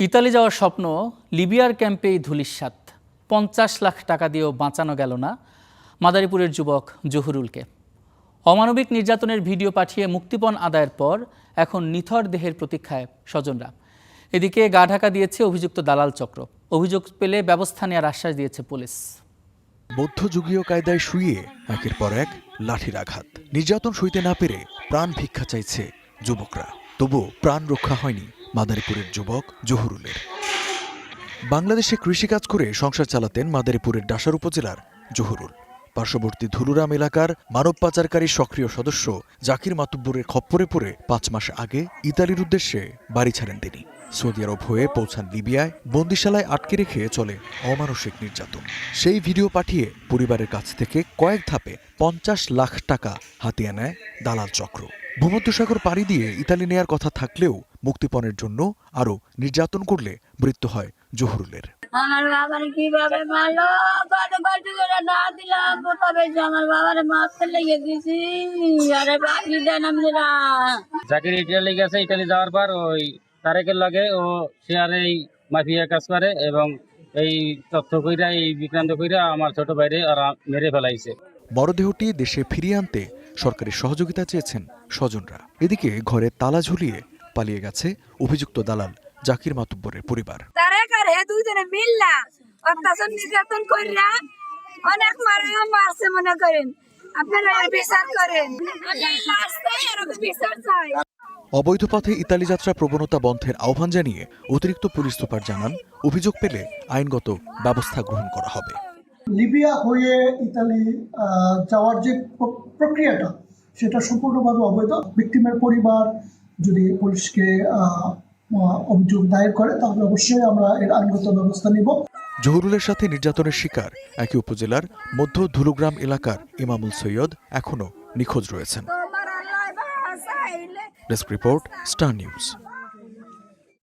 Italy যাওয়ার স্বপ্ন লিবিয়ার ক্যাম্পেই ধূলিসাৎ। ৫০ লাখ টাকা দিয়েও বাঁচানো গেল না মাদারীপুরের যুবক জহুরুলকে। অমানবিক নির্যাতনের ভিডিও পাঠিয়ে মুক্তিপণ আদায়ের পর এখন নিথর দেহের প্রতীক্ষায় স্বজনরা। এদিকে গা ঢাকা দিয়েছে অভিযুক্ত দালাল চক্র। অভিযোগ পেলে ব্যবস্থা নেওয়ার আশ্বাস দিয়েছে পুলিশ। মধ্যযুগীয় কায়দায় শুইয়ে একের পর এক লাঠির আঘাত, নির্যাতন সইতে না পেরে প্রাণ ভিক্ষা চাইছে যুবকরা। তবু প্রাণ রক্ষা হয়নি মাদারীপুরের যুবক জহুরুলের। বাংলাদেশে কৃষিকাজ করে সংসার চালাতেন মাদারীপুরের ডাসার উপজেলার জহুরুল। পার্শ্ববর্তী ধুলুরাম এলাকার মানব পাচারকারীর সক্রিয় সদস্য জাকির মাতুব্বরের খপ্পরে পড়ে ৫ মাস আগে ইতালির উদ্দেশ্যে বাড়ি ছাড়েন তিনি। সৌদি আরব হয়ে পৌঁছান লিবিয়ায়। বন্দিশালায় আটকে রেখে চলে অমানসিক নির্যাতন। সেই ভিডিও পাঠিয়ে পরিবারের কাছ থেকে কয়েক ধাপে ৫০ লাখ টাকা হাতিয়ে নেয় দালাল চক্র। ভূমধ্যসাগর পাড়ি দিয়ে ইতালি নেয়ার কথা থাকলেও মুক্তিপণের জন্য আরও নির্যাতন করলে মৃত্যু হয় জহুরুলের। আমার বাবার কিভাবে ভালো কত কষ্ট করে না দিলাম, তবে আমার বাবার মারতে লেগে দিছি। আরে বাকি দেন আমরা জাকির ইটালি গেছে। ইটালি যাওয়ার পর ওই তারেকের লগে ও শেয়ারে এই মাফিয়া কাজ করে এবং এই তথ্য কইরা এই বিক্রান্ত কইরা আমার ছোট ভাইরে আর মেরে ফেলাইছে। মরদেহটি দেশে ফিরিয়ে আনতে সরকারি সহযোগিতা চেয়েছেন স্বজনরা। এদিকে ঘরে তালা ঝুলিয়ে পালিয়ে গেছে অভিযুক্ত দালাল জাকির মাতুব্বরের পরিবার। তারেকারে দুইজনে মিললা অত্যাচার নির্যাতন কইরা অনেক মারছে মনে করেন। আপনারা বিচার করেন, বিচার চাই। অবৈধ পথে ইতালি যাত্রা প্রবণতা বন্ধের আহ্বান জানিয়ে অতিরিক্ত পুলিশ সুপার জানান, অভিযোগ পেলে আইনগত ব্যবস্থা গ্রহণ করা হবে। লিবিয়া হয়ে ইতালি যাওয়ার যে প্রক্রিয়াটা, সেটা সম্পূর্ণভাবে অবৈধ। ভিকটিমের পরিবার যদি পুলিশকে অভিযোগ দায়ের করে তাহলে অবশ্যই আমরা এর আইনগত ব্যবস্থা নিব। জহুরুলের সাথে নির্যাতনের শিকার একই উপজেলার মধ্য ধুলুগ্রাম এলাকার ইমামুল সৈয়দ এখনও নিখোঁজ রয়েছেন। Desk report, star news.